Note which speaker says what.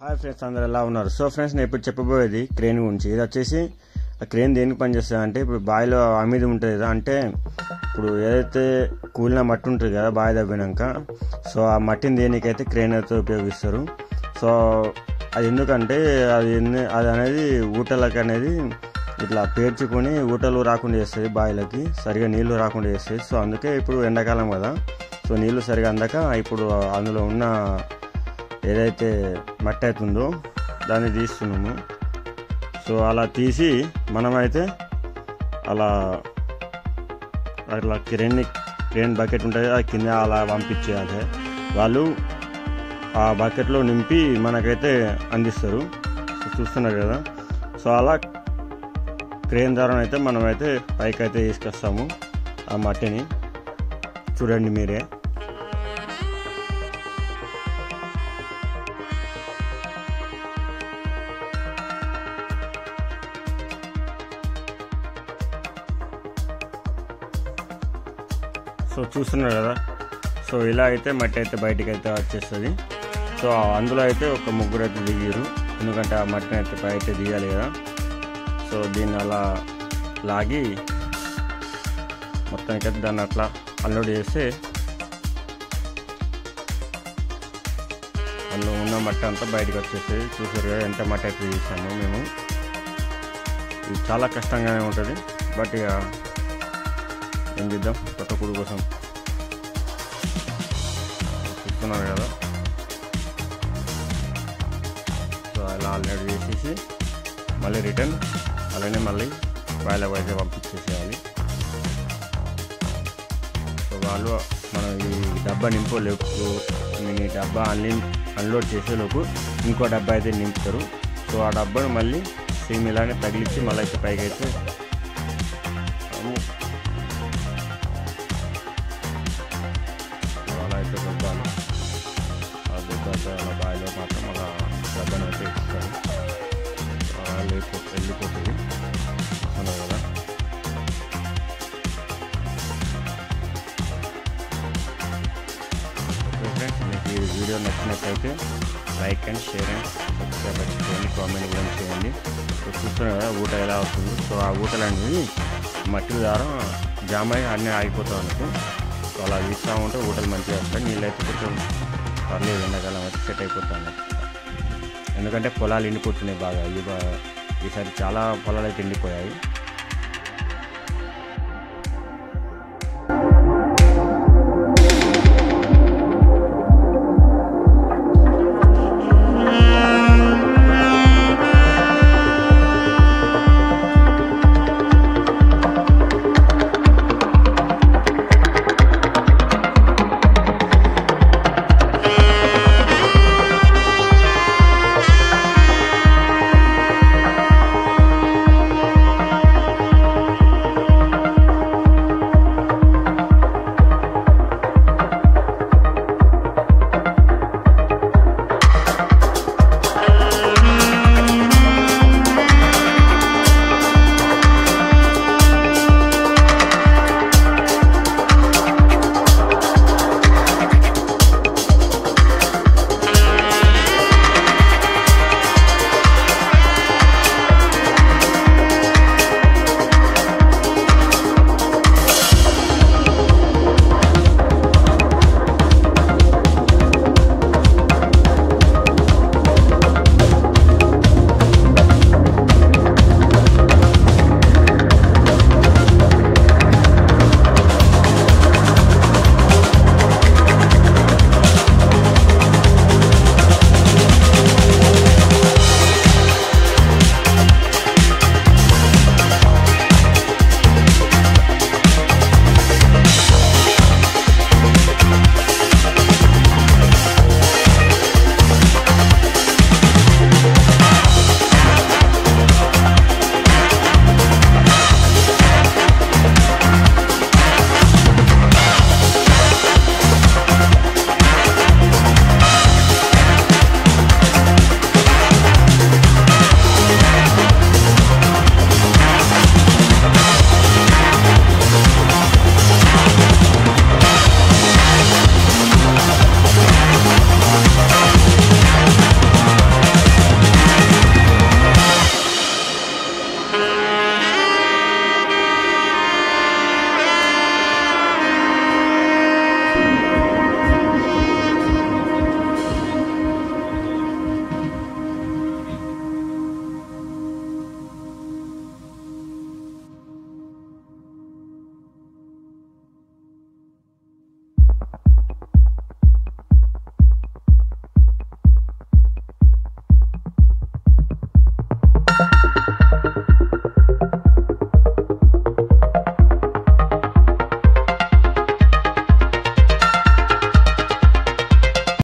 Speaker 1: Hi friends, అందరు ఎలా ఉన్నారు? సో ఫ్రెండ్స్, నేను ఇప్పుడు చెప్పబోయేది క్రేన్ గురించి. ఇది వచ్చేసి ఆ క్రేన్ దేనికి పనిచేస్తుంది అంటే, ఇప్పుడు బావిలో అమీది ఉంటుంది కదా, అంటే ఇప్పుడు ఏదైతే కూలిన మట్టి ఉంటుంది కదా బావి తవ్వినాక, సో ఆ మట్టిని దేనికైతే క్రేన్ అయితే ఉపయోగిస్తారు. సో అది ఎందుకంటే అది అనేది ఊటలకు అనేది ఇట్లా పేర్చుకొని ఊటలు రాకుండా చేస్తుంది, బావిలకి సరిగా నీళ్లు రాకుండా చేస్తుంది. సో అందుకే ఇప్పుడు ఎండాకాలం కదా, సో నీళ్లు సరిగా అందక ఇప్పుడు అందులో ఉన్న ఏదైతే మట్టి అవుతుందో దాన్ని తీస్తున్నాము. సో అలా తీసి మనమైతే అలా క్రేన్ బకెట్ ఉంటుంది, ఆ కింద అలా పంపించేయాలి. వాళ్ళు ఆ బకెట్లో నింపి మనకైతే అందిస్తారు. చూస్తున్నారు కదా. సో అలా క్రేన్ ద్వారా అయితే మనమైతే పైకి అయితే తీసుకొస్తాము ఆ మట్టిని. చూడండి మీరే. సో చూస్తున్నారు కదా. సో ఇలా అయితే మట్టి అయితే బయటికి అయితే వచ్చేస్తుంది. సో అందులో అయితే ఒక ముగ్గురు అయితే దిగారు, ఎందుకంటే ఆ మట్టిని అయితే పై అయితే దిగాలి కదా. సో దీన్ని అలా లాగి మొత్తానికైతే దాన్ని అట్లా అన్లోడ్ చేస్తే అందులో ఉన్న మట్టి అంతా బయటకు వచ్చేస్తుంది. చూసారు కదా ఎంత మట్టి అయితే తీసాము మేము. ఇది చాలా కష్టంగానే ఉంటుంది, బట్ ఇక ఏం చేద్దాం, కొత్త కూడు కోసం. చూస్తున్నారు కదా. సో అలా ఆల్రెడీ చేసేసి మళ్ళీ రిటర్న్ అలానే మళ్ళీ బాయిలకు అయితే పంపించేసేయాలి. సో వాళ్ళు మనం ఈ డబ్బా నింపలేపు, ఈ డబ్బా అన్లోడ్ చేసేలోపు ఇంకో డబ్బా అయితే నింపుతారు. సో ఆ డబ్బాను మళ్ళీ సేమ్ ఇలానే తగిలించి మళ్ళీ అయితే పైకి అయితే రుబ్బాలి. ఆ రుబ్బాతో అలా బావిలో మాత్రం అలా డబ్బాను అయితే ఇస్తారు. వెళ్ళిపోతుంది. చూస్తున్నారు కదా. ఓకే ఫ్రెండ్స్, మీకు ఈ వీడియో నచ్చినట్లయితే like and share and subscribe చేయండి, కామెంట్ కూడా చేయండి. సో చూస్తున్నారు కదా ఊట ఎలా వస్తుంది. సో ఆ ఊటలు అనేది మట్టి ద్వారా జామ అయి అన్నీ ఆగిపోతాం అనుకో. సో అలా తీస్తూ ఉంటే ఊటలు మంచిగా వస్తాయి. నీళ్ళు అయితే కొంచెం పర్లేదు, ఎండాకాలం అయితే సెట్ అయిపోతాను. ఎందుకంటే పొలాలు ఎండిపోతున్నాయి బాగా. ఈసారి చాలా పొలాలు అయితే ఎండిపోయాయి.